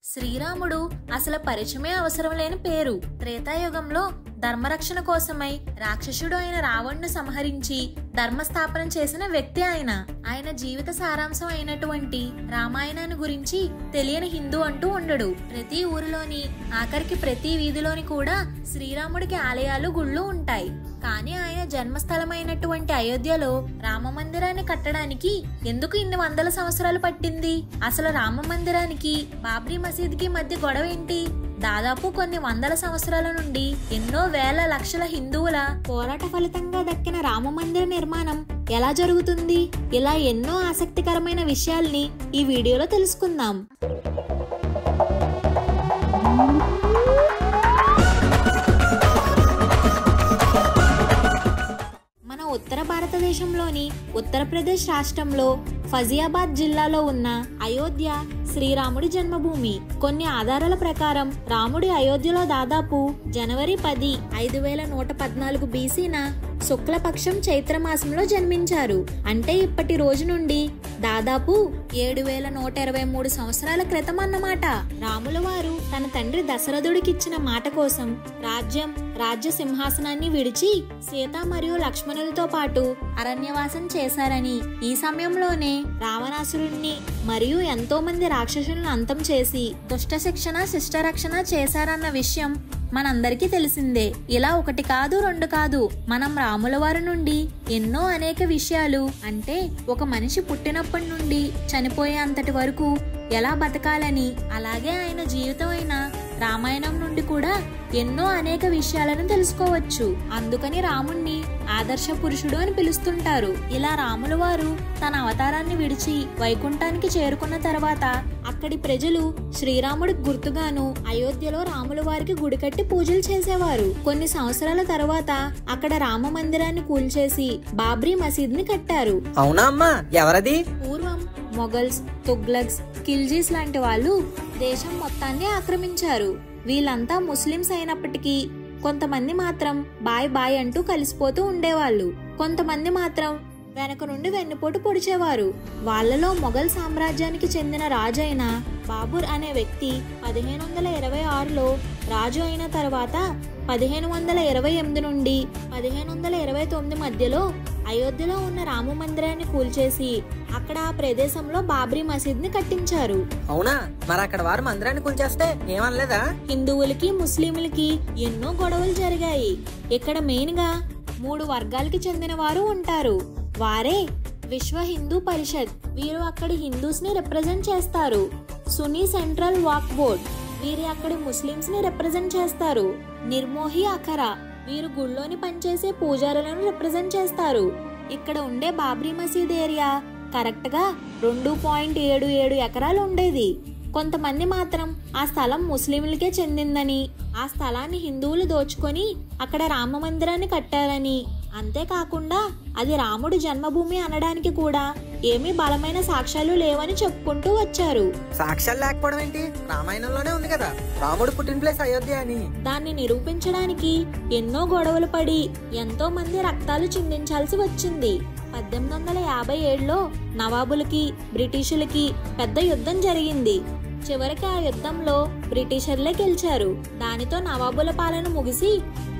శ్రీరాముడు అసలు పరిచయమే అవసరం లేని పేరు. త్రేతాయుగంలో ధర్మరక్షణ కోసమై రాక్షసుడు అయిన రావణ్ణి సంహరించి ధర్మస్థాపన చేసిన వ్యక్తి ఆయన జీవిత సారాంశం అయినటువంటి రామాయణాన్ని గురించి తెలియని హిందూ అంటూ ఉండడు. ప్రతి ఊరిలోని ఆఖరికి ప్రతి వీధిలోని కూడా శ్రీరాముడికి ఆలయాలు గుళ్ళు ఉంటాయి. కానీ ఆయన జన్మస్థలమైనటువంటి అయోధ్యలో రామ మందిరాన్ని కట్టడానికి ఎందుకు ఇన్ని వందల సంవత్సరాలు పట్టింది? అసలు రామ మందిరానికి బాబ్రీ మసీద్కి మధ్య గొడవ ఏంటి? దాదాపు కొన్ని వందల సంవత్సరాల నుండి ఎన్నో వేల లక్షల హిందువుల పోరాట ఫలితంగా దక్కిన రామ మందిర నిర్మాణం ఎలా జరుగుతుంది? ఇలా ఎన్నో ఆసక్తికరమైన విషయాల్ని ఈ వీడియోలో తెలుసుకుందాం. ఉత్తర భారతదేశంలోని ఉత్తరప్రదేశ్ రాష్ట్రంలో ఫజియాబాద్ జిల్లాలో ఉన్న అయోధ్య శ్రీరాముడి జన్మభూమి. కొన్ని ఆధారాల ప్రకారం రాముడి అయోధ్యలో దాదాపు జనవరి 10, 5114 బీసీన శుక్లపక్షం చైత్రమాసంలో జన్మించారు. అంటే ఇప్పటి రోజు నుండి దాదాపు 7123 సంవత్సరాల క్రితం అన్నమాట. రాముల వారు తన తండ్రి దశరథుడికిచ్చిన మాట కోసం రాజ్య సింహాసనాన్ని విడిచి సీత మరియు లక్ష్మణులతో పాటు అరణ్యవాసం చేశారని, ఈ సమయంలోనే రావణాసురుణ్ణి మరియు ఎంతో మంది రాక్షసులను అంతం చేసి దుష్ట శిక్షణ శిష్ట రక్షణ చేశారన్న విషయం మనందరికీ తెలిసిందే. ఇలా ఒకటి కాదు రెండు కాదు, మనం రాముల వారి నుండి ఎన్నో అనేక విషయాలు, అంటే ఒక మనిషి పుట్టినప్పటి నుండి చనిపోయే అంతటి వరకు ఎలా బతకాలని, అలాగే ఆయన జీవితం అయిన రామాయణం నుండి కూడా ఎన్నో అనేక విషయాలను తెలుసుకోవచ్చు. అందుకని రాముణ్ణి ఆదర్శ పురుషుడు అని పిలుస్తుంటారు. ఇలా రాముల వారు తన అవతారాన్ని విడిచి వైకుంఠానికి చేరుకున్న తర్వాత అక్కడి ప్రజలు శ్రీరాముడికి గుర్తుగాను అయోధ్యలో రాముల వారికి గుడి కట్టి పూజలు చేసేవారు. కొన్ని సంవత్సరాల తర్వాత అక్కడ రామ మందిరాన్ని కూల్చేసి బాబ్రీ మసీద్ ని కట్టారు. అవునా అమ్మా? ఎవరది? పూర్వం మొఘల్స్, తుగ్లక్స్, ఖిల్జీస్ లాంటి వాళ్ళు దేశం మొత్తాన్ని ఆక్రమించారు. వీళ్ళంతా ముస్లిమ్స్ అయినప్పటికీ కొంతమంది మాత్రం బాయ్ బాయ్ అంటూ కలిసిపోతూ ఉండేవాళ్ళు. కొంతమంది మాత్రం వెనక నుండి వెన్నుపోటు పొడిచేవారు. వాళ్ళలో మొఘల్ సామ్రాజ్యానికి చెందిన రాజు అయిన బాబుర్ అనే వ్యక్తి 1526లో రాజు అయిన తర్వాత 1528 నుండి 1529 మధ్యలో అయోధ్యలో ఉన్న రామ మందిరాన్ని కూల్చేసి అక్కడ ఆ ప్రదేశంలో బాబ్రీ మసీద్ ని కట్టించారు. అవునా? మరి అక్కడ వారు మందిరాన్ని కూల్చేస్తే ఏమనలేదా? హిందువులకి ముస్లింలకి ఎన్నో గొడవలు జరిగాయి. ఇక్కడ మెయిన్ గా 3 వర్గాలకి చెందిన వారు ఉంటారు. వారే విశ్వ హిందూ పరిషత్, వీరు అక్కడి హిందూస్ ని రిప్రజెంట్ చేస్తారు. సున్నీ సెంట్రల్ వాక్ బోర్డ్, వీరు అక్కడి ముస్లింస్ ని రిప్రజెంట్ చేస్తారు. నిర్మోహి అఖరా, వీరు గుళ్ళోని పనిచేసే పూజారులను రిప్రజెంట్ చేస్తారు. ఇక్కడ ఉండే బాబ్రీ మసీద్ ఏరియా కరెక్ట్ గా 2.77 ఎకరాలు ఉండేది. కొంతమంది మాత్రం ఆ స్థలం ముస్లింలకే చెందిందని, ఆ స్థలాన్ని హిందువులు దోచుకొని అక్కడ రామ మందిరాన్ని కట్టారని, అంతేకాకుండా అది రాముడి జన్మభూమి అనడానికి కూడా ఏమీ బలమైన సాక్ష్యాలు లేవని చెప్పుకుంటూ వచ్చారు. సాక్ష్యాలు లేకపోవడం ఏంటి? రామాయణంలోనే ఉంది కదా రాముడు పుట్టిన ప్లేస్ అయోధ్య అని. దాన్ని నిరూపించడానికి ఎన్నో గొడవలు పడి ఎంతో మంది రక్తాలు చిందించాల్సి వచ్చింది. 1857లో నవాబులకి బ్రిటిషులకి పెద్ద యుద్ధం జరిగింది. చివరికి ఆ యుద్ధంలో బ్రిటిషర్లే గెలిచారు. దానితో నవాబుల పాలన ముగిసి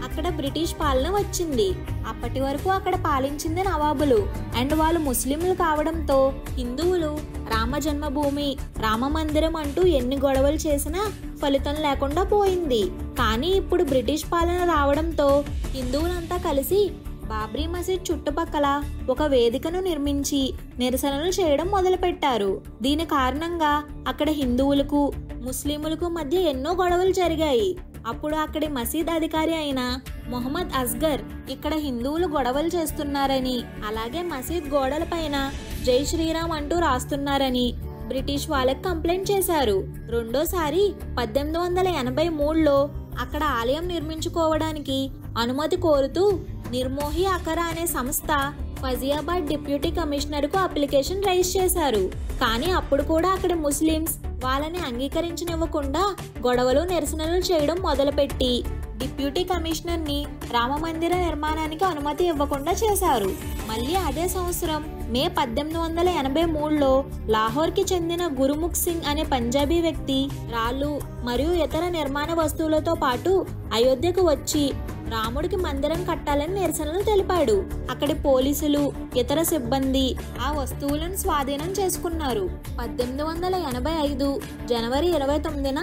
అక్కడ బ్రిటిష్ పాలన వచ్చింది. అప్పటి వరకు అక్కడ పాలించింది నవాబులు అండ్ వాళ్ళు ముస్లింలు కావడంతో హిందువులు రామ జన్మభూమి రామ మందిరం అంటూ ఎన్ని గొడవలు చేసినా ఫలితం లేకుండా పోయింది. కానీ ఇప్పుడు బ్రిటిష్ పాలన రావడంతో హిందువులంతా కలిసి బాబ్రీ మసీద్ చుట్టుపక్కల ఒక వేదికను నిర్మించి నిరసనలు చేయడం మొదలుపెట్టారు. దీని కారణంగా అక్కడ హిందువులకు ముస్లింలకు మధ్య ఎన్నో గొడవలు జరిగాయి. అప్పుడు అక్కడి మసీద్ అధికారి అయిన మొహమ్మద్ అస్గర్ ఇక్కడ హిందువులు గొడవలు చేస్తున్నారని, అలాగే మసీద్ గోడల పైన జై శ్రీరామ్ అంటూ రాస్తున్నారని బ్రిటిష్ వాళ్ళకి కంప్లైంట్ చేశారు. రెండోసారి 1883లో అక్కడ ఆలయం నిర్మించుకోవడానికి అనుమతి కోరుతూ నిర్మోహి అఖరా అనే సంస్థ ఫజియాబాద్ డిప్యూటీ కమిషనర్కు అప్లికేషన్ రైజ్ చేశారు. కానీ అప్పుడు కూడా అక్కడి ముస్లిమ్స్ వాళ్ళని అంగీకరించనివ్వకుండా గొడవలు నిరసనలు చేయడం మొదలుపెట్టి డిప్యూటీ కమిషనర్ని రామమందిర నిర్మాణానికి అనుమతి ఇవ్వకుండా చేశారు. మళ్ళీ అదే సంవత్సరం మే 1883లో లాహోర్కి చెందిన గురుముఖ్ సింగ్ అనే పంజాబీ వ్యక్తి రాళ్ళు మరియు ఇతర నిర్మాణ వస్తువులతో పాటు అయోధ్యకు వచ్చి రాముడికి మందిరం కట్టాలని నిరసనలు తెలిపాడు. అక్కడి పోలీసులు ఇతర సిబ్బంది ఆ వస్తువులను స్వాధీనం చేసుకున్నారు. 1885 జనవరి 29న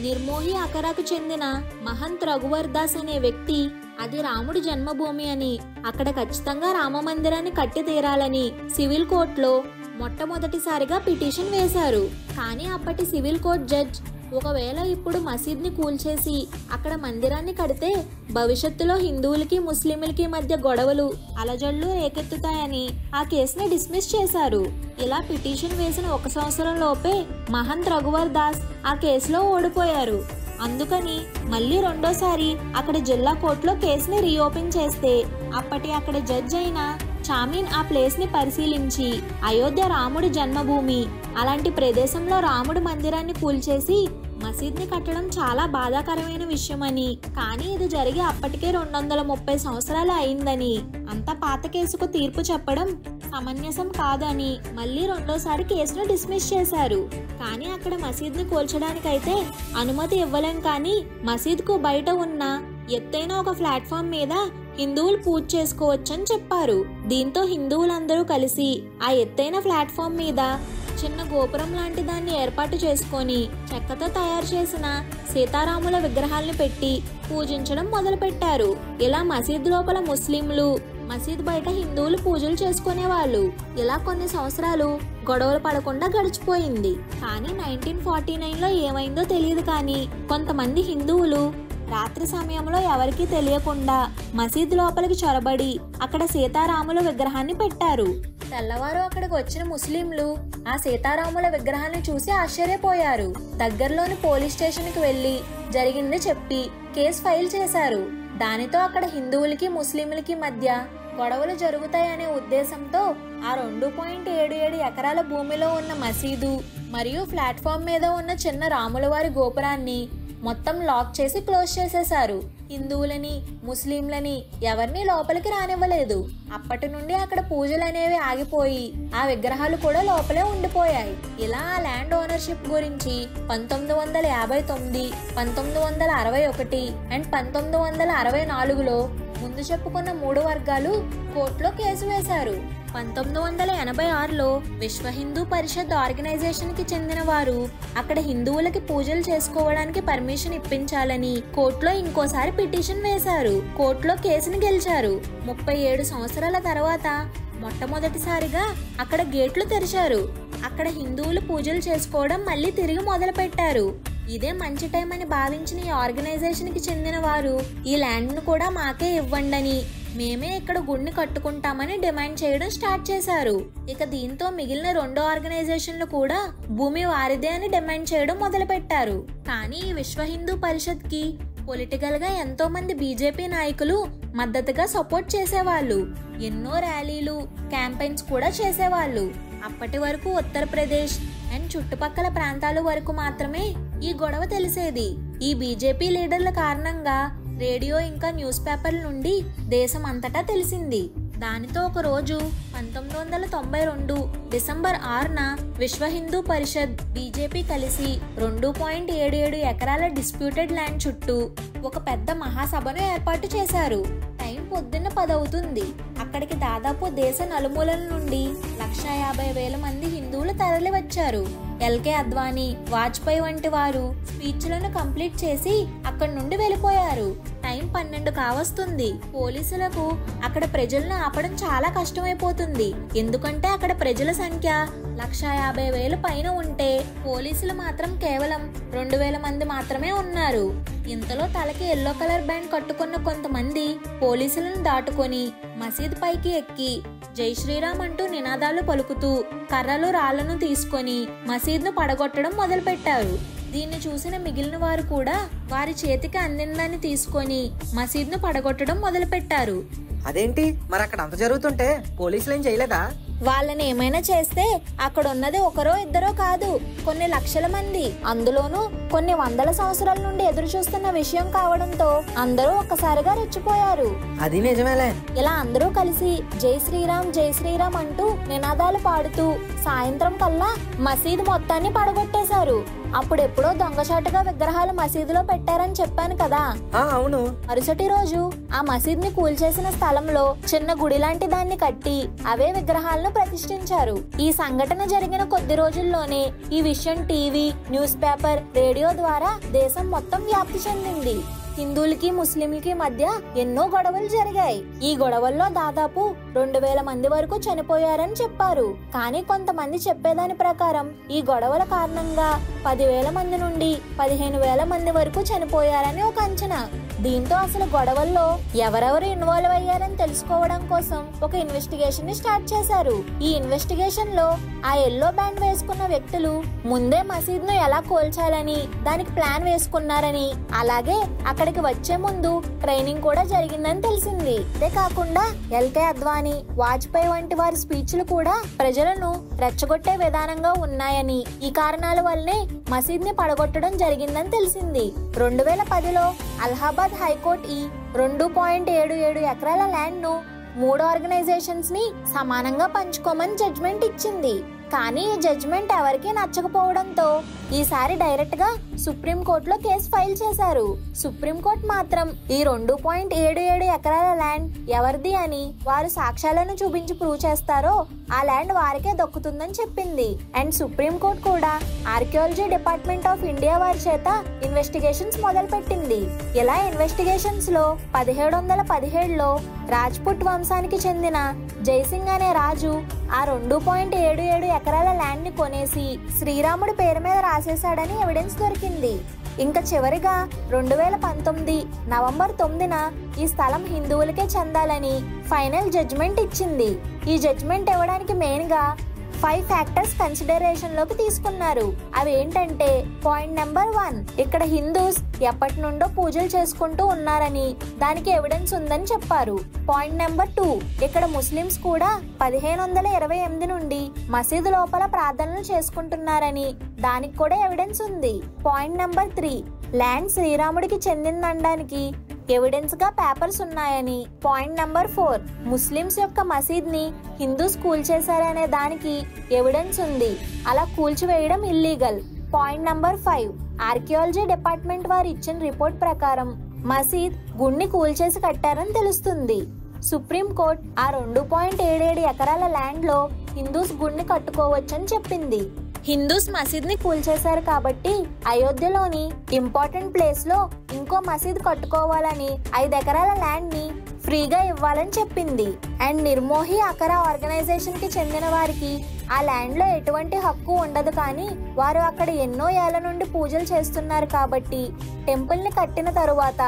నిర్మోహి అఖరాకు చెందిన మహంత్ రఘువర్ దాస్ అనే వ్యక్తి అది రాముడి జన్మభూమి అని అక్కడ ఖచ్చితంగా రామ మందిరాన్ని కట్టి తీరాలని సివిల్ కోర్టులో మొట్టమొదటిసారిగా పిటిషన్ వేశారు. కానీ అప్పటి సివిల్ కోర్ట్ జడ్జ్ ఒకవేళ ఇప్పుడు మసీద్ని కూల్చేసి అక్కడ మందిరాన్ని కడితే భవిష్యత్తులో హిందువులకి ముస్లింలకి మధ్య గొడవలు అలజడులు రేకెత్తుతాయని ఆ కేసుని డిస్మిస్ చేశారు. ఇలా పిటిషన్ వేసిన 1 సంవత్సరం లోపే మహంత్ రఘువర్ దాస్ ఆ కేసులో ఓడిపోయారు. అందుకని మళ్ళీ రెండోసారి అక్కడ జిల్లా కోర్టులో కేసుని రీఓపెన్ చేస్తే అక్కడ జడ్జ్ అయిన చామీన్ ఆ ప్లేస్ ని పరిశీలించి అయోధ్య రాముడి జన్మభూమి, అలాంటి ప్రదేశంలో రాముడి మందిరాన్ని కూల్చేసి మసీద్ని కట్టడం చాలా బాధాకరమైన విషయమని, కానీ ఇది జరిగి అప్పటికే 230 సంవత్సరాలు అయిందని, అంత పాత కేసుకు తీర్పు చెప్పడం సమంజసం కాదని మళ్ళీ రెండోసారి కేసును డిస్మిస్ చేశారు. కానీ అక్కడ మసీద్ని కూల్చడానికైతే అనుమతి ఇవ్వలేం, కానీ మసీద్కు బయట ఉన్న ఎత్తైన ఒక ప్లాట్ఫామ్ మీద హిందువులు పూజ చేసుకోవచ్చని చెప్పారు. దీంతో హిందువులందరూ కలిసి ఆ ఎత్తైన ప్లాట్ఫామ్ మీద చిన్న గోపురం లాంటి దాన్ని ఏర్పాటు చేసుకొని చెక్కతో తయారు చేసిన సీతారాముల విగ్రహాలను పెట్టి పూజించడం మొదలుపెట్టారు. ఇలా మసీద్ లోపల ముస్లింలు, మసీద్ బయట హిందువులు పూజలు చేసుకునేవాళ్ళు. ఇలా కొన్ని సంవత్సరాలు గొడవలు పడకుండా గడిచిపోయింది. కానీ 1949లో ఏమైందో తెలియదు, కానీ కొంతమంది హిందువులు రాత్రి సమయంలో ఎవరికీ తెలియకుండా మసీద్ లోపలికి చొరబడి అక్కడ సీతారాముల విగ్రహాన్ని పెట్టారు. తెల్లవారు అక్కడికి వచ్చిన ముస్లింలు ఆ సీతారాముల విగ్రహాన్ని చూసి ఆశ్చర్యపోయారు. దగ్గరలోని పోలీస్ స్టేషన్కి వెళ్లి జరిగింది చెప్పి కేసు ఫైల్ చేశారు. దానితో అక్కడ హిందువులకి ముస్లింలకి మధ్య గొడవలు జరుగుతాయనే ఉద్దేశంతో ఆ 2.77 ఎకరాల భూమిలో ఉన్న మసీదు మరియు ప్లాట్ఫామ్ మీద ఉన్న చిన్న రాములవారి గోపురాన్ని మొత్తం లాక్ చేసి క్లోజ్ చేసేశారు. హిందువులని ముస్లింలని ఎవరిని లోపలికి రానివ్వలేదు. అప్పటి నుండి అక్కడ పూజలు అనేవి ఆగిపోయి ఆ విగ్రహాలు కూడా లోపలే ఉండిపోయాయి. ఇలా ఆ ల్యాండ్ ఓనర్షిప్ గురించి 1959, 1961 అండ్ 1964లో ముందు చెప్పుకున్న 3 వర్గాలు కోర్టులో కేసు వేశారు. 1986లో విశ్వ హిందూ పరిషత్ ఆర్గనైజేషన్ కి చెందిన వారు అక్కడ హిందువులకి పూజలు చేసుకోవడానికి పర్మిషన్ ఇప్పించాలని కోర్టులో ఇంకోసారి పిటిషన్ వేశారు. కోర్టులో కేసును గెలిచారు. 37 సంవత్సరాల తర్వాత మొట్టమొదటిసారిగా అక్కడ గేట్లు తెరిచారు. అక్కడ హిందువులు పూజలు చేసుకోవడం మళ్ళీ తిరిగి మొదలు పెట్టారు. ఇదే మంచి టైం అని భావించిన ఈ ఆర్గనైజేషన్ కి చెందిన వారు ఈ ల్యాండ్ ను కూడా మాకే ఇవ్వండి, మేమే ఇక్కడ గుడిని కట్టుకుంటామని డిమాండ్ చేయడం స్టార్ట్ చేశారు. ఇక దీంతో మిగిలిన 2 ఆర్గనైజేషన్లు కూడా భూమి వారిదే అని డిమాండ్ చేయడం మొదలు పెట్టారు. కానీ ఈ విశ్వ హిందూ పరిషత్ కి పొలిటికల్ గా ఎంతో మంది బీజేపీ నాయకులు మద్దతుగా సపోర్ట్ చేసేవాళ్ళు. ఎన్నో ర్యాలీలు, క్యాంపెయిన్స్ కూడా చేసేవాళ్ళు. అప్పటి వరకు ఉత్తరప్రదేశ్ అండ్ చుట్టుపక్కల ప్రాంతాల వరకు మాత్రమే ఈ గొడవ తెలిసేది. ఈ బీజేపీ లీడర్ల కారణంగా రేడియో ఇంకా న్యూస్ పేపర్ల నుండి దేశం అంతటా తెలిసింది. దానితో ఒక రోజు 1992 డిసెంబర్ 6న విశ్వ హిందూ పరిషత్ బీజేపీ కలిసి 2.77 ఎకరాల డిస్ప్యూటెడ్ ల్యాండ్ చుట్టూ ఒక పెద్ద మహాసభను ఏర్పాటు చేశారు. టైం పొద్దున్న 10 అవుతుంది. అక్కడికి దాదాపు దేశ నలుమూలల నుండి 150,000 మంది హిందువులు తరలి వచ్చారు. ఎల్కే అద్వానీ, వాజ్పేయి వంటి వారు స్పీచ్లను కంప్లీట్ చేసి అక్కడి నుండి వెళ్ళిపోయారు. టైం 12 కావస్తుంది. పోలీసులకు అక్కడ ప్రజలను ఆపడం చాలా కష్టమైపోతుంది. ఎందుకంటే అక్కడ ప్రజల సంఖ్య 150,000 పైన ఉంటే పోలీసులు మాత్రం కేవలం 2,000 మంది మాత్రమే ఉన్నారు. ఇంతలో తలకి ఎల్లో కలర్ బ్యాండ్ కట్టుకున్న కొంతమంది పోలీసులను దాటుకొని మసీద్ పైకి ఎక్కి జై శ్రీరామ్ అంటూ నినాదాలు పలుకుతూ కర్రలు రాళ్లను తీసుకొని మసీద్ను పడగొట్టడం మొదలుపెట్టారు. దీన్ని చూసిన మిగిలిన వారు కూడా వారి చేతికి అందిందాన్ని తీసుకొని మసీద్ను పడగొట్టడం మొదలుపెట్టారు. అదేంటి మరి అక్కడ అంత జరుగుతుంటే పోలీసులు ఏం చేయలేదా? వాళ్ళని ఏమైనా చేస్తే అక్కడ ఉన్నది ఒకరో ఇద్దరో కాదు, కొన్ని లక్షల మంది, అందులోనూ కొన్ని వందల సంవత్సరాల నుండి ఎదురు చూస్తున్న విషయం కావడంతో అందరూ ఒక్కసారిగా రెచ్చిపోయారు. అది నిజమేలే. ఇలా అందరూ కలిసి జై శ్రీరామ్ జై శ్రీరామ్ అంటూ నినాదాలు పాడుతూ సాయంత్రం కల్లా మసీదు మొత్తాన్ని పడగొట్టేశారు. అప్పుడెప్పుడో దొంగచాటుగా విగ్రహాలు మసీదులో పెట్టారని చెప్పాను కదా. అవును. మరుసటి రోజు ఆ మసీద్ ని కూల్చేసిన స్థలంలో చిన్న గుడి లాంటి దాన్ని కట్టి అవే విగ్రహాలను ప్రతిష్ఠించారు. ఈ సంఘటన జరిగిన కొద్ది రోజుల్లోనే ఈ విషయం టీవీ, న్యూస్ పేపర్, రేడియో ద్వారా దేశం మొత్తం వ్యాప్తి చెందింది. హిందువులకి ముస్లింలకి మధ్య ఎన్నో గొడవలు జరిగాయి. ఈ గొడవల్లో దాదాపు 2000 మంది వరకు చనిపోయారని చెప్పారు. కానీ కొంతమంది చెప్పేదాని ప్రకారం ఈ గొడవల కారణంగా 10,000 మంది నుండి 15,000 మంది వరకు చనిపోయారని ఒక అంచనా. దీంతో అసలు గొడవల్లో ఎవరెవరు ఇన్వాల్వ్ అయ్యారని తెలుసుకోవడం కోసం ఒక ఇన్వెస్టిగేషన్ ని స్టార్ట్ చేశారు. ఈ ఇన్వెస్టిగేషన్ లో ఆ ఎల్లో బ్యాండ్ వేసుకున్న వ్యక్తులు ముందే మసీద్ ను ఎలా కోల్చాలని దానికి ప్లాన్ వేసుకున్నారని, అలాగే అక్కడికి వచ్చే ముందు ట్రైనింగ్ కూడా జరిగిందని తెలిసింది. ఇదే కాకుండా ఎల్కే అద్వానీ, వాజ్పేయి వంటి వారి స్పీచ్లు కూడా ప్రజలను రెచ్చగొట్టే విధానంగా ఉన్నాయని, ఈ కారణాల వల్లనే మసీద్ ని పడగొట్టడం జరిగిందని తెలిసింది. 2010లో అలహాబాద్ హైకోర్టు ఈ 2.77 ఎకరాల ల్యాండ్ ను 3 ఆర్గనైజేషన్స్ ని సమానంగా పంచుకోమని జడ్జిమెంట్ ఇచ్చింది. కానీ ఈ జడ్జిమెంట్ ఎవరికీ నచ్చకపోవడంతో ఈసారి డైరెక్ట్ గా సుప్రీంకోర్టులో కేసు ఫైల్ చేశారు. సుప్రీంకోర్టు మాత్రం ఈ 2.77 ఎకరాల ల్యాండ్ ఎవరిది అని వారు సాక్ష్యాలను చూపించి ప్రూవ్ చేస్తారో ఆ ల్యాండ్ వారికే దక్కుతుందని చెప్పింది. అండ్ సుప్రీంకోర్టు కూడా ఆర్కియాలజీ డిపార్ట్మెంట్ ఆఫ్ ఇండియా వారి చేత ఇన్వెస్టిగేషన్స్ మొదలు పెట్టింది. ఇలా ఇన్వెస్టిగేషన్స్ లో 1717లో రాజ్పుట్ వంశానికి చెందిన జైసింగ్ అనే రాజు ఆ 2.77 ఎకరాల ల్యాండ్ ని కొనేసి శ్రీరాముడి పేరు మీద రాసేశాడని ఎవిడెన్స్ దొరికింది. ఇంకా చివరిగా 2019 నవంబర్ 9న ఈ స్థలం హిందువులకే చెందాలని ఫైనల్ జడ్జిమెంట్ ఇచ్చింది. ఈ జడ్జిమెంట్ ఇవ్వడానికి మెయిన్ గా 5 ఫ్యాక్టర్స్ కన్సిడరేషన్ లోకి తీసుకున్నారు. అవి ఏంటంటే, పాయింట్ నెంబర్ 1, ఇక్కడ హిందూస్ ఎప్పటి నుండో పూజలు చేసుకుంటూ ఉన్నారని దానికి ఎవిడెన్స్ ఉందని చెప్పారు. పాయింట్ నెంబర్ 2, ఇక్కడ ముస్లిమ్స్ కూడా 1528 నుండి మసీదు లోపల ప్రార్థనలు చేసుకుంటున్నారని దానికి కూడా ఎవిడెన్స్ ఉంది. పాయింట్ నెంబర్ 3, ల్యాండ్ శ్రీరాముడికి చెందిందనడానికి ఎవిడెన్స్ గా పేపర్స్ ఉన్నాయని. పాయింట్ నెంబర్ 4, ముస్లిమ్స్ యొక్క మసీద్ ని హిందూస్ కూల్చేశారనే దానికి ఎవిడెన్స్ ఉంది, అలా కూల్చివేయడం illegal. Point number 5, archaeology department వారు ఇచ్చిన రిపోర్ట్ ప్రకారం మసీద్ గుడిని కూల్చేసి కట్టారని తెలుస్తుంది. సుప్రీంకోర్టు ఆ 2.77 ఎకరాల ల్యాండ్ లో హిందూస్ గుడిని కట్టుకోవచ్చని చెప్పింది. హిందూస్ మసీద్ ని కూల్చేశారు కాబట్టి అయోధ్యలోని ఇంపార్టెంట్ ప్లేస్ లో ఇంకో మసీద్ కట్టుకోవాలని 5 ఎకరాల ల్యాండ్ ని ఫ్రీగా ఇవ్వాలని చెప్పింది. అండ్ నిర్మోహి అఖరా ఆర్గనైజేషన్ కి చెందిన వారికి ఆ ల్యాండ్ లో ఎటువంటి హక్కు ఉండదు, కానీ వారు అక్కడ ఎన్నో ఏళ్ల నుండి పూజలు చేస్తున్నారు కాబట్టి టెంపుల్ ని కట్టిన తరువాత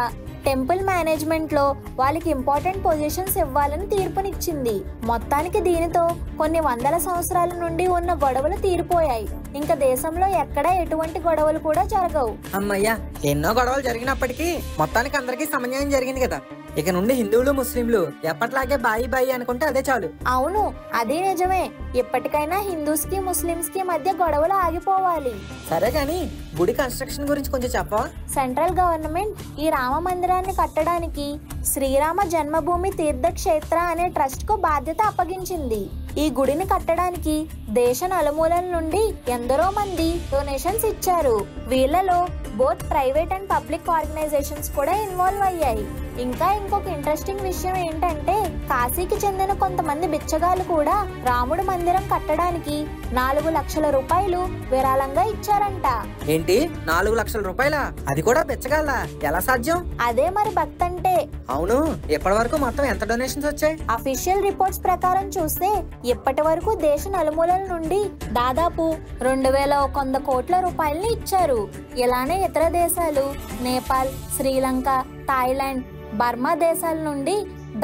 టెంపుల్ మేనేజ్మెంట్ లో వాళ్ళకి ఇంపార్టెంట్ పొజిషన్స్ ఇవ్వాలని తీర్పునిచ్చింది. మొత్తానికి దీనితో కొన్ని వందల సంవత్సరాల నుండి ఉన్న గొడవలు తీరిపోయాయి. ఇంకా దేశంలో ఎక్కడా ఎటువంటి గొడవలు కూడా జరగవు. అమ్మయ్యా, ఎన్నో గొడవలు జరిగినప్పటికీ మొత్తానికి అందరికీ సమన్యాయం జరిగింది కదా. ఇక నుండి హిందువులు ముస్లింలు ఎప్పట్లాగే బాయి బాయి అనుకుంటే అదే చాలు. అవును, అదే నిజమే. ఇప్పటికైనా హిందూస్ కి ముస్లిమ్స్ కి మధ్య గొడవలు ఆగిపోవాలి. సరే గాని గుడి కన్స్ట్రక్షన్ గురించి కొంచెం చెప్పవా? సెంట్రల్ గవర్నమెంట్ ఈ రామ మందిరాన్ని కట్టడానికి శ్రీరామ జన్మభూమి తీర్థక్షేత్ర అనే ట్రస్ట్ కు బాధ్యత అప్పగించింది. ఈ గుడిని కట్టడానికి దేశ నలుమూలల నుండి ఎందరో మంది డొనేషన్స్ ఇచ్చారు. వీళ్ళలో both private and public organisations కూడా ఇన్వాల్వ్ అయ్యాయి. ఇంకా ఇంకొక ఇంట్రెస్టింగ్ విషయం ఏంటంటే, కాశీకి చెందిన కొంతమంది బిచ్చగాళ్ళు కూడా రాముడు మందిరం కట్టడానికి 4 లక్షల రూపాయలు విరాళంగా ఇచ్చారంట. ఏంటి, 4 లక్షల రూపాయల? అది కూడా బిచ్చగాళ్ళ? ఎలా సాధ్యం? అదే మరి భక్తి అంటే. అవును, ఇప్పటి వరకు మొత్తం ఎంత డొనేషన్స్ వచ్చాయి? అఫీషియల్ రిపోర్ట్స్ ప్రకారం చూస్తే ఇప్పటి వరకు దేశ నలుమూలల నుండి దాదాపు 2100 కోట్ల రూపాయలని ఇచ్చారు. ఇలానే ఇతర దేశాలు నేపాల్, శ్రీలంక, థాయిలాండ్, బర్మా దేశాల నుండి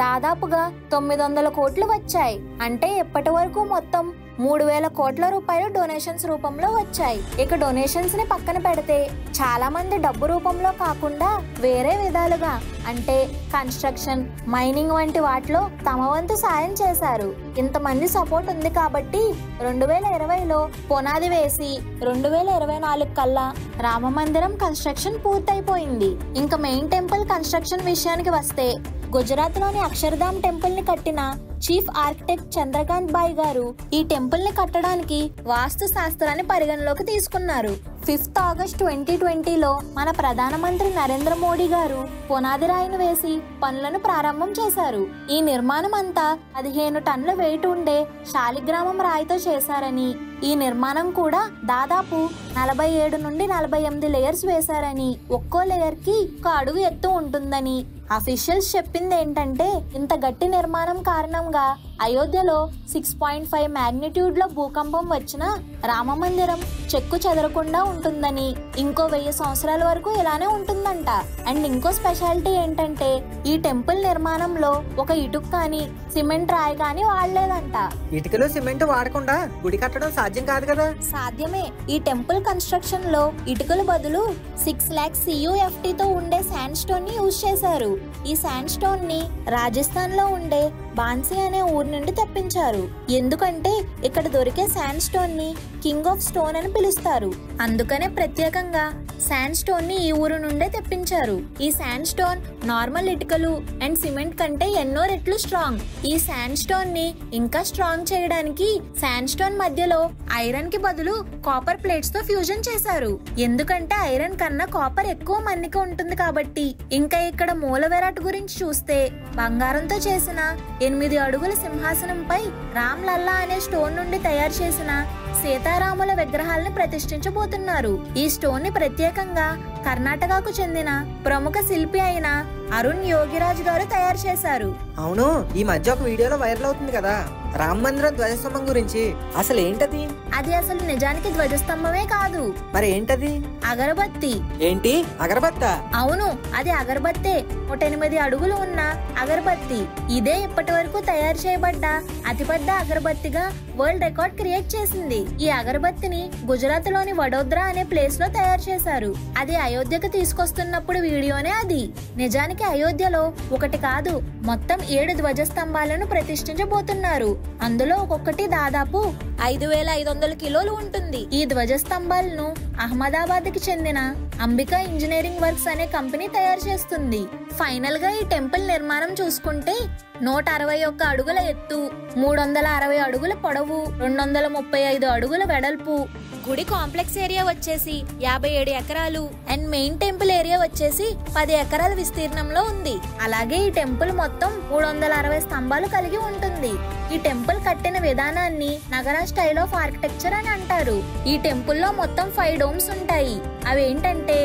దాదాపుగా 900 కోట్లు వచ్చాయి. అంటే ఇప్పటి వరకు మొత్తం 3,000 కోట్ల రూపాయలు డొనేషన్స్ రూపంలో వచ్చాయి. ఇక డొనేషన్స్ ని పక్కన పెడితే చాలా మంది డబ్బు రూపంలో కాకుండా వేరే విధాలుగా అంటే కన్స్ట్రక్షన్, మైనింగ్ వంటి వాటిలో తమ వంతు సాయం చేశారు. ఇంతమంది సపోర్ట్ ఉంది కాబట్టి 2020లో పునాది వేసి 2024 కల్లా రామ మందిరం కన్స్ట్రక్షన్ పూర్తయిపోయింది. ఇంకా మెయిన్ టెంపుల్ కన్స్ట్రక్షన్ విషయానికి వస్తే గుజరాత్ లోని అక్షర్ధామ్ టెంపుల్ ని కట్టిన చీఫ్ ఆర్కిటెక్ట్ చంద్రకాంత్ బాయ్ గారు ఈ టెంపుల్ ని కట్టడానికి వాస్తు శాస్త్రాన్ని పరిగణలోకి తీసుకున్నారు. 5 ఆగస్టు 2020లో మన ప్రధానమంత్రి నరేంద్ర మోడీ గారు పునాది రాయిని వేసి పనులను ప్రారంభం చేశారు. ఈ నిర్మాణం అంతా 15 టన్నుల వెయిట్ ఉండే శాలిగ్రామం రాయితో చేశారని, ఈ నిర్మాణం కూడా దాదాపు 47 నుండి 48 లేయర్స్ వేశారని, ఒక్కో లేయర్ కి 1 అడుగు ఎత్తు ఉంటుందని అఫీషియల్స్ చెప్పింది ఏంటంటే ఇంత గట్టి నిర్మాణం కారణంగా అయోధ్యలో 6.5 మాగ్నిట్యూడ్ లో భూకంపం వచ్చినా రామ మందిరం చెక్కు చెదరకుండా ఉంటుందని, ఇంకో 1000 సంవత్సరాల వరకు ఇలానే ఉంటుందంట. అండ్ ఇంకో స్పెషాలిటీ ఏంటంటే ఈ టెంపుల్ నిర్మాణంలో ఒక ఇటుక కానీ సిమెంట్ రాయి కానీ వాడలేదంట. ఇటుకలు సిమెంట్ వాడకుండా గుడి కట్టడం సాధ్యం కాదు కదా? సాధ్యమే. ఈ టెంపుల్ కన్స్ట్రక్షన్ లో ఇటుకల బదులు 6 lakhs CUFT తో ఉండే శాండ్ స్టోన్ ని యూజ్ చేశారు. ఈ శాండ్ స్టోన్ ని రాజస్థాన్ లో ఉండే బాన్సీ అనే ఊరు నుండి తెప్పించారు. ఎందుకంటే ఇక్కడ దొరికే శాండ్ స్టోన్ ని కింగ్ ఆఫ్ స్టోన్ అని పిలుస్తారు. అందుకనే ప్రత్యేకంగా శాండ్ స్టోన్ ని ఈ ఊరు నుండే తెప్పించారు. ఈ శాండ్ స్టోన్ నార్మల్ ఇటుకలు అండ్ సిమెంట్ కంటే ఎన్నో రెట్లు స్ట్రాంగ్. ఈ శాండ్ స్టోన్ ని ఇంకా స్ట్రాంగ్ చేయడానికి శాండ్ స్టోన్ మధ్యలో ఐరన్ కి బదులు కాపర్ ప్లేట్స్ తో ఫ్యూజన్ చేశారు. ఎందుకంటే ఐరన్ కన్నా కాపర్ ఎక్కువ మన్నిక ఉంటుంది కాబట్టి. ఇంకా ఇక్కడ మూల విరాట్ గురించి చూస్తే బంగారంతో చేసిన 8 అడుగుల సింహాసనంపై రామ్ లల్లా అనే స్టోన్ నుండి తయారు చేసిన సీతారాముల విగ్రహాలను ప్రతిష్ఠించబోతున్నారు. ఈ స్టోన్ ని ప్రత్యేకంగా కర్ణాటకకు చెందిన ప్రముఖ శిల్పి అయిన అరుణ్ యోగిరాజ్ గారు తయారు చేశారు. అవును, ఈ మధ్య ఒక వీడియోలో వైరల్ అవుతుంది కదా రామ మందిరం ధ్వజస్తంభం గురించి. అసలు ఏంటది? అది అసలు నిజానికి ధ్వజస్తంభమే కాదు. మరి ఏంటది? అగరబత్తి. ఏంటి అగరబత్తా? అవును, అది అగరబత్తే. 108 అడుగులు ఉన్న అగరబత్తి. ఇదే ఇప్పటి వరకు తయారు చేయబడ్డ అతిపెద్ద అగరబత్తిగా వరల్డ్ రికార్డ్ క్రియేట్ చేసింది. ఈ అగరబత్తిని గుజరాత్ లోని వడోదరా అనే ప్లేస్ లో తయారు చేశారు. అది అయోధ్యకు తీసుకొస్తున్నప్పుడు వీడియోనే అది. నిజానికి అయోధ్యలో ఒకటి కాదు, మొత్తం 7 ధ్వజస్తంభాలను ప్రతిష్ఠించబోతున్నారు. అందులో ఒక్కొక్కటి దాదాపు 5,500 కిలోలు ఉంటుంది. ఈ ధ్వజస్తంభాలను అహ్మదాబాద్ కి చెందిన అంబికా ఇంజనీరింగ్ వర్క్స్ అనే కంపెనీ తయారు చేస్తుంది. ఫైనల్ గా ఈ టెంపుల్ నిర్మాణం చూసుకుంటే 161 అడుగుల ఎత్తు, 360 అడుగుల పొడవు, 235 అడుగుల వెడల్పు. గుడి కాంప్లెక్స్ ఏరియా వచ్చేసి 57 ఎకరాలు అండ్ మెయిన్ టెంపుల్ ఏరియా వచ్చేసి 10 ఎకరాల విస్తీర్ణంలో ఉంది. అలాగే ఈ టెంపుల్ మొత్తం 360 స్తంభాలు కలిగి ఉంటుంది. ఈ టెంపుల్ కట్టిన విధానాన్ని నగరా స్టైల్ ఆఫ్ ఆర్కిటెక్చర్ అని అంటారు. ఈ టెంపుల్ లో మొత్తం 5 డోమ్స్ ఉంటాయి. అవి ఏంటంటే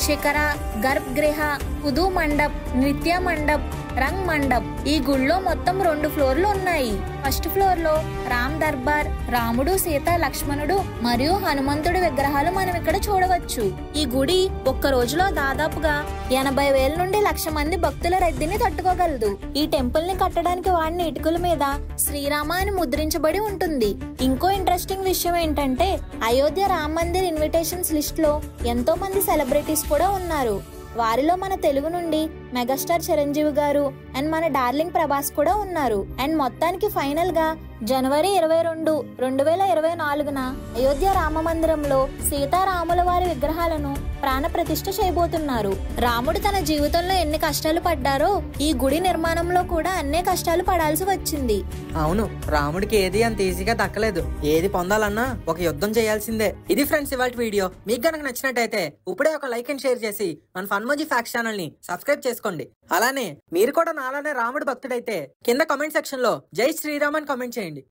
శిఖర, గర్భ గృహ, కుదు మండప్, నృత్య మండప్, రంగ్ మండప్. ఈ గుడిలో మొత్తం 2 ఫ్లోర్లు ఉన్నాయి. ఫస్ట్ ఫ్లోర్ లో రామ్ దర్బార్, రాముడు, సీత, లక్ష్మణుడు మరియు హనుమంతుడి విగ్రహాలు మనం ఇక్కడ చూడవచ్చు. ఈ గుడి ఒక్క రోజులో దాదాపుగా 80,000 నుండి 1,00,000 మంది భక్తుల రద్దీని తట్టుకోగలదు. ఈ టెంపుల్ ని కట్టడానికి వాడిన ఇటుకల మీద శ్రీరామ అని ముద్రించబడి ఉంటుంది. ఇంకో ఇంట్రెస్టింగ్ విషయం ఏంటంటే అయోధ్య రామ్ మందిర్ ఇన్విటేషన్స్ లిస్ట్ లో ఎంతో మంది సెలబ్రిటీస్ కూడా ఉన్నారు. వారిలో మన తెలుగు నుండి మెగాస్టార్ చిరంజీవి గారు అండ్ మన డార్లింగ్ ప్రభాస్ కూడా ఉన్నారు. అండ్ మొత్తానికి ఫైనల్ గా జనవరి 22, 2024న అయోధ్య రామ మందిరంలో సీతారాముల వారి విగ్రహాలను ప్రాణ ప్రతిష్ఠ చేయబోతున్నారు. రాముడు తన జీవితంలో ఎన్ని కష్టాలు పడ్డారో ఈ గుడి నిర్మాణంలో కూడా అన్నే కష్టాలు పడాల్సి వచ్చింది. అవును, రాముడికి ఏది అంత ఈజీగా దక్కలేదు. ఏది పొందాలన్నా ఒక యుద్ధం చేయాల్సిందే. ఇది ఫ్రెండ్స్ ఇవాల్టి వీడియో. మీకు గనక నచ్చినట్టయితే ఇప్పుడే ఒక లైక్ అండ్ షేర్ చేసి మన ఫన్మోజీ ఫ్యాక్స్ ఛానల్ ని సబ్స్క్రైబ్ చేసుకోండి. అలానే మీరు కూడా నాలానే రాముడి భక్తుడైతే కింద కామెంట్ సెక్షన్ లో జై శ్రీరామ్ అని కామెంట్ చేయండి.